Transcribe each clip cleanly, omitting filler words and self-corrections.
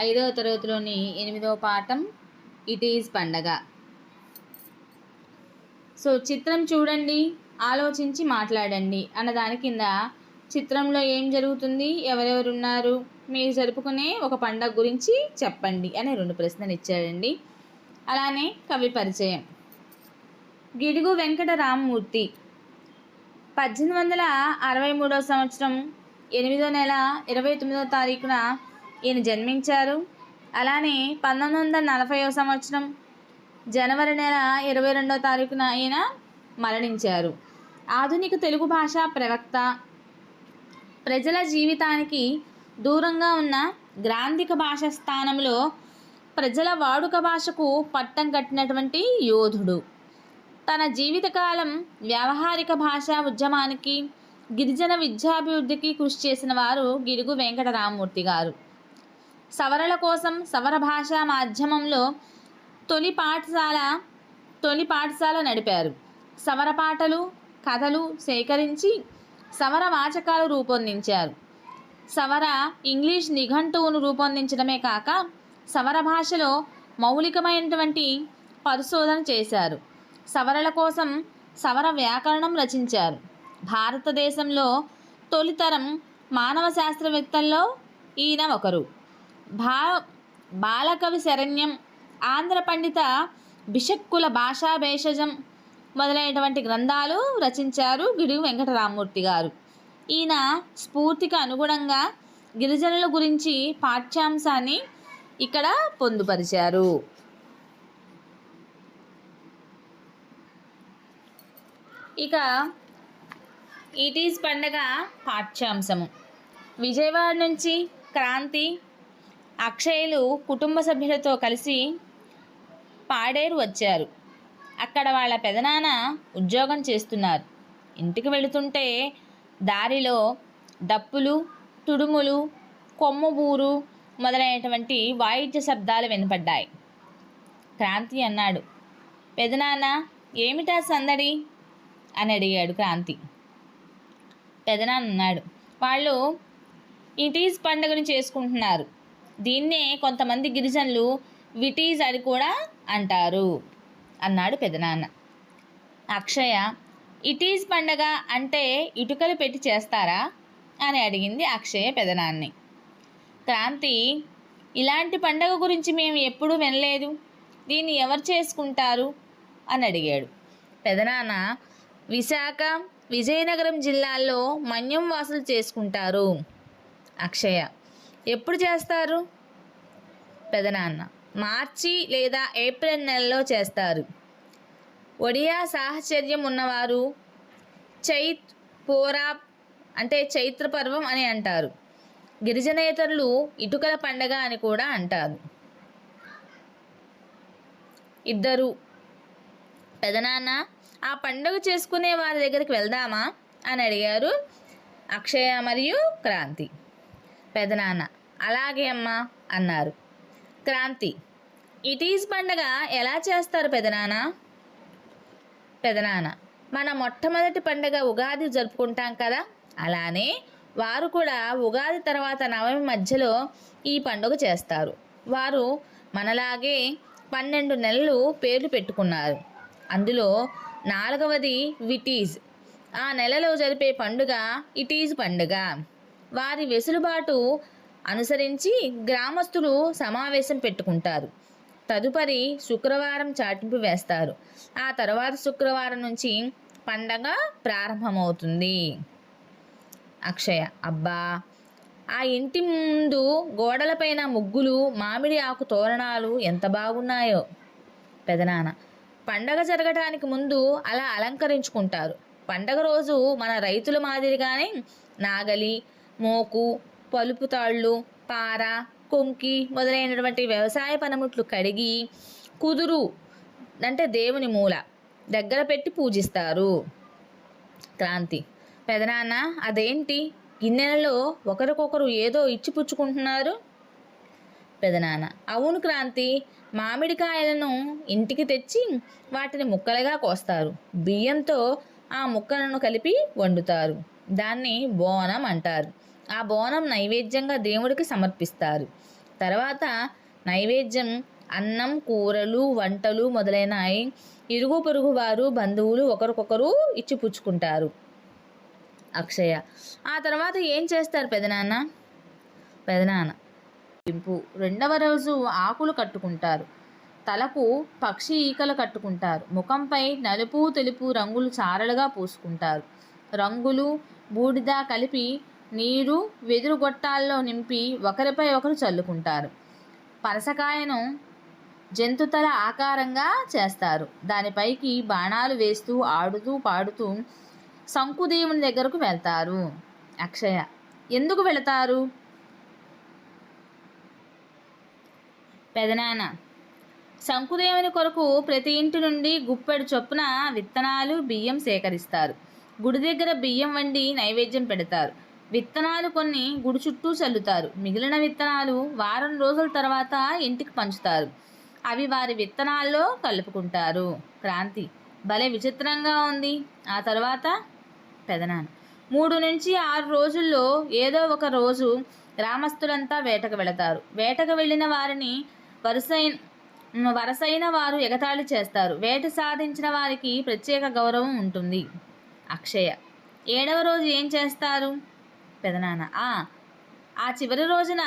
5వ తరగతిలోని 8వ పాఠం ఇట్ ఈజ్ పండగ. సో చిత్రం చూడండి, ఆలోచించి మాట్లాడండి అన్న దాని కింద చిత్రంలో ఏం జరుగుతుంది, ఎవరెవరు ఉన్నారు, మీరు జరుపుకునే ఒక పండగ గురించి చెప్పండి అనే 2 ప్రశ్నలు ఇచ్చాడండి. అలానే కవి పరిచయం. గిడుగు వెంకట రామమూర్తి 1863 సంవత్సరం 8వ నెల 29వ తారీఖున ఈయన జన్మించారు. అలానే 1940వ సంవత్సరం జనవరి నెల 22వ తారీఖున ఈయన మరణించారు. ఆధునిక తెలుగు భాష ప్రవక్త, ప్రజల జీవితానికి దూరంగా ఉన్న గ్రాంధిక భాష స్థానంలో ప్రజల వాడుక భాషకు పట్టం కట్టినటువంటి యోధుడు. తన జీవితకాలం వ్యావహారిక భాషా ఉద్యమానికి, గిరిజన విద్యాభివృద్ధికి కృషి చేసిన వారు గిడుగు వెంకట రామమూర్తి గారు. సవరల కోసం సవర భాషా మాధ్యమంలో తొలి పాఠశాల నడిపారు. సవర పాటలు, కథలు సేకరించి సవర వాచకాలు రూపొందించారు. సవర ఇంగ్లీష్ నిఘంటువును రూపొందించడమే కాక సవర భాషలో మౌలికమైనటువంటి పరిశోధన చేశారు. సవరల కోసం సవర వ్యాకరణం రచించారు. భారతదేశంలో తొలితరం మానవ శాస్త్రవేత్తల్లో ఈయన ఒకరు. బాలకవి శరణ్యం, ఆంధ్ర పండిత బిషక్కుల భాషా భేషజం మొదలైనటువంటి గ్రంథాలు రచించారు గిడుగు వెంకట రామమూర్తి గారు. ఈయన స్ఫూర్తికి అనుగుణంగా గిరిజనుల గురించి పాఠ్యాంశాన్ని ఇక్కడ పొందుపరిచారు. ఇక ఇట్ ఈజ్ పండగ పాఠ్యాంశము. విజయవాడ నుంచి క్రాంతి, అక్షయలు కుటుంబ సభ్యులతో కలిసి పాడేరు వచ్చారు. అక్కడ వాళ్ళ పెదనాన్న ఉద్యోగం చేస్తున్నారు. ఇంటికి వెళుతుంటే దారిలో డప్పులు, తుడుములు, కొమ్ముబూరు మొదలైనటువంటి వాయిద్య శబ్దాలు వినపడ్డాయి. క్రాంతి అన్నాడు, పెదనాన్న ఏమిటా సందడి అని అడిగాడు క్రాంతి. పెదనాన్న అన్నాడు, వాళ్ళు ఇట్ ఈజ్ పండుగను చేసుకుంటున్నారు. దీన్నే కొంతమంది గిరిజనులు విటీజ్ అని కూడా అంటారు అన్నాడు పెదనాన్న. అక్షయ, ఇట్ ఈజ్ పండగ అంటే ఇటుకలు పెట్టి చేస్తారా అని అడిగింది అక్షయ పెదనాన్ని. క్రాంతి, ఇలాంటి పండగ గురించి మేము ఎప్పుడూ వినలేదు, దీన్ని ఎవరు చేసుకుంటారు అని అడిగాడు. పెదనాన్న, విశాఖ, విజయనగరం జిల్లాల్లో మన్యం వాసులు చేసుకుంటారు. అక్షయ, ఎప్పుడు చేస్తారు? పెదనాన్న, మార్చి లేదా ఏప్రిల్ నెలలో చేస్తారు. ఒడియా సాహచర్యం ఉన్నవారు పోరాబ్ అంటే చైత్ర పర్వం అని అంటారు. గిరిజనేతరులు ఇటుకల పండగ అని కూడా అంటారు. ఇద్దరు, పెదనాన్న, ఆ పండుగ చేసుకునే వారి దగ్గరికి వెళ్దామా అని అడిగారు అక్షయ మరియు క్రాంతి. పెదనాన్న, అలాగే అమ్మా అన్నారు. క్రాంతి, ఇట్ ఈజ్ పండగ ఎలా చేస్తారు పెదనాన్న? పెదనాన్న, మన మొట్టమొదటి పండగ ఉగాది జరుపుకుంటాం కదా, అలానే వారు కూడా ఉగాది తర్వాత నవమి మధ్యలో ఈ పండుగ చేస్తారు. వారు మనలాగే 12 నెలలు పేర్లు పెట్టుకున్నారు. అందులో 4వది విటీజ్. ఆ నెలలో జరిపే పండుగ ఇట్ ఈజ్ పండుగ. వారి వెసులుబాటు అనుసరించి గ్రామస్తులు సమావేశం పెట్టుకుంటారు. తదుపరి శుక్రవారం చాటింపు వేస్తారు. ఆ తర్వాత శుక్రవారం నుంచి పండగ ప్రారంభమవుతుంది. అక్షయ, అబ్బా, ఆ ఇంటి ముందు గోడలపైన ముగ్గులు, మామిడి ఆకు తోరణాలు ఎంత బాగున్నాయో. పెదనాన్న, పండగ జరగటానికి ముందు అలా అలంకరించుకుంటారు. పండగ రోజు మన రైతుల మాదిరిగానే నాగలి, మోకు, పలుపు తాళ్ళు, పార, కొంకి మొదలైనటువంటి వ్యవసాయ పనిముట్లు కడిగి కుదురు అంటే దేవుని మూల దగ్గర పెట్టి పూజిస్తారు. క్రాంతి, పెదనాన్న, అదేంటి గిన్నెలలో ఒకరికొకరు ఏదో ఇచ్చిపుచ్చుకుంటున్నారు? పెదనాన్న, అవును క్రాంతి, మామిడికాయలను ఇంటికి తెచ్చి వాటిని ముక్కలుగా కోస్తారు. బియ్యంతో ఆ ముక్కలను కలిపి వండుతారు. దాన్ని బోనం అంటారు. ఆ బోనం నైవేద్యంగా దేవుడికి సమర్పిస్తారు. తర్వాత నైవేద్యం అన్నం, కూరలు, వంటలు మొదలైనవి ఇరుగు పొరుగు వారు, బంధువులు ఒకరికొకరు ఇచ్చి పుచ్చుకుంటారు. అక్షయ. ఆ తర్వాత ఏం చేస్తారు పెదనాన్న రెండవ రోజు ఆకులు కట్టుకుంటారు. తలకు పక్షి ఈకలు కట్టుకుంటారు. ముఖంపై నలుపు, తెలుపు రంగులు చారలుగా పూసుకుంటారు. రంగులు, బూడిద కలిపి నీరు వెదురు గొట్టాల్లో నింపి ఒకరిపై ఒకరు చల్లుకుంటారు. పనసకాయను జంతుతల ఆకారంగా చేస్తారు. దానిపైకి బాణాలు వేస్తూ ఆడుతూ పాడుతూ శంకుదేవుని దగ్గరకు వెళ్తారు. అక్షయ. ఎందుకు వెళతారు పెదనాన్న? శంకుదేవుని కొరకు ప్రతి ఇంటి నుండి గుప్పెడు చొప్పున విత్తనాలు, బియ్యం సేకరిస్తారు. గుడి దగ్గర బియ్యం వండి నైవేద్యం పెడతారు. విత్తనాలు కొన్ని గుడి చుట్టూ చల్లుతారు. మిగిలిన విత్తనాలు వారం రోజుల తర్వాత ఇంటికి పంచుతారు. అవి వారి విత్తనాల్లో కలుపుకుంటారు. క్రాంతి. భలే విచిత్రంగా ఉంది. ఆ తర్వాత పెదనాన్న. 3 నుంచి 6 రోజుల్లో ఏదో ఒక రోజు గ్రామస్తులంతా వేటకు వెళతారు. వేటకు వెళ్ళిన వారిని వరసైన వారు ఎగతాళి చేస్తారు. వేట సాధించిన వారికి ప్రత్యేక గౌరవం ఉంటుంది. అక్షయ. 7వ రోజు ఏం చేస్తారు పెదనాన్న? ఆ చివరి రోజున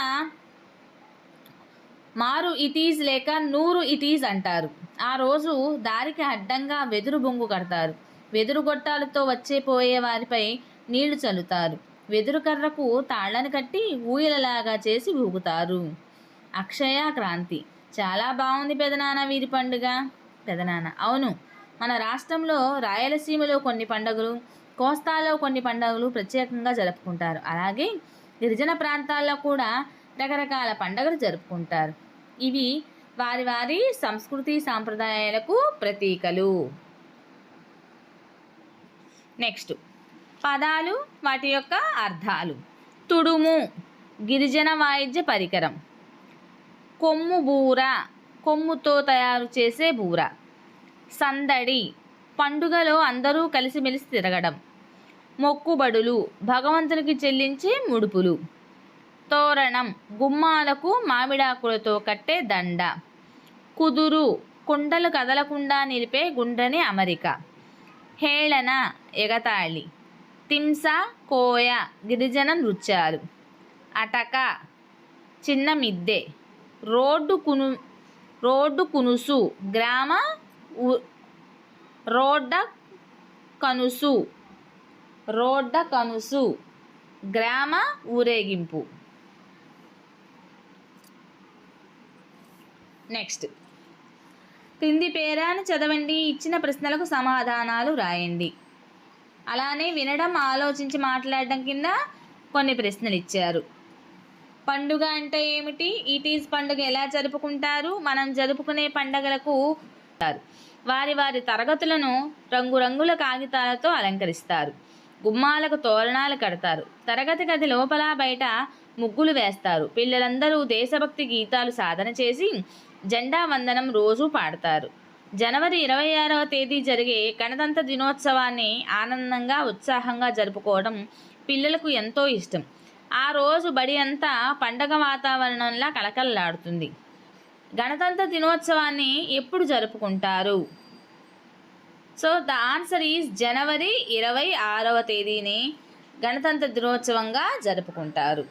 మారు ఇటీజ్ లేక నూరు ఇటీజ్ అంటారు. ఆ రోజు దారికి అడ్డంగా వెదురు బొంగు కడతారు. వెదురు గొట్టాలతో పోయే వారిపై నీళ్లు చల్లుతారు. వెదురు కర్రకు తాళ్ళని కట్టి ఊయలలాగా చేసి ఊగుతారు. అక్షయ, క్రాంతి. చాలా బాగుంది పెదనాన్న వీరి పండుగ. పెదనాన్న. అవును, మన రాష్ట్రంలో రాయలసీమలో కొన్ని పండుగలు, కోస్తాలో కొన్ని పండుగలు ప్రత్యేకంగా జరుపుకుంటారు. అలాగే గిరిజన ప్రాంతాల్లో కూడా రకరకాల పండుగలు జరుపుకుంటారు. ఇవి వారి వారి సంస్కృతి సాంప్రదాయాలకు ప్రతీకలు. నెక్స్ట్ పదాలు, వాటి యొక్క అర్థాలు. తుడుము గిరిజన వాయిద్య పరికరం. కొమ్ము బూర కొమ్ముతో తయారు చేసే బూర. సందడి పండుగలో అందరూ కలిసిమెలిసి తిరగడం. మొక్కుబడులు భగవంతునికి చెల్లించే ముడుపులు. తోరణం గుమ్మాలకు మామిడాకులతో కట్టే దండ. కుదురు కుండలు కదలకుండా నిలిపే గుండ్రని అమరిక. హేళన ఎగతాళి. తింస కోయ గిరిజన నృత్యాలు. అటక చిన్న మిద్దె. రోడ్డు కునుసు గ్రామ రోడ్డ కనుసు గ్రామ ఊరేగింపు. నెక్స్ట్ క్రింది పేరాను చదవండి. ఇచ్చిన ప్రశ్నలకు సమాధానాలు రాయండి. అలానే వినడం, ఆలోచించి మాట్లాడడం కింద కొన్ని ప్రశ్నలు ఇచ్చారు. పండుగ అంటే ఏమిటి? ఈటీజ్ పండుగ ఎలా జరుపుకుంటారు? మనం జరుపుకునే పండుగలకు వారి వారి తరగతులను రంగురంగుల కాగితాలతో అలంకరిస్తారు. గుమ్మాలకు తోరణాలు కడతారు. తరగతి గది లోపల బయట ముగ్గులు వేస్తారు. పిల్లలందరూ దేశభక్తి గీతాలు సాధన చేసి జెండా వందనం రోజు పాడతారు. జనవరి 26వ తేదీ జరిగే గణతంత్ర దినోత్సవాన్ని ఆనందంగా, ఉత్సాహంగా జరుపుకోవడం పిల్లలకు ఎంతో ఇష్టం. ఆ రోజు బడి అంతా పండగ వాతావరణంలా కలకలలాడుతుంది. గణతంత్ర దినోత్సవాన్ని ఎప్పుడు జరుపుకుంటారు? సో ద ఆన్సర్ ఈజ్ జనవరి 26వ తేదీని గణతంత్ర దినోత్సవంగా జరుపుకుంటారు.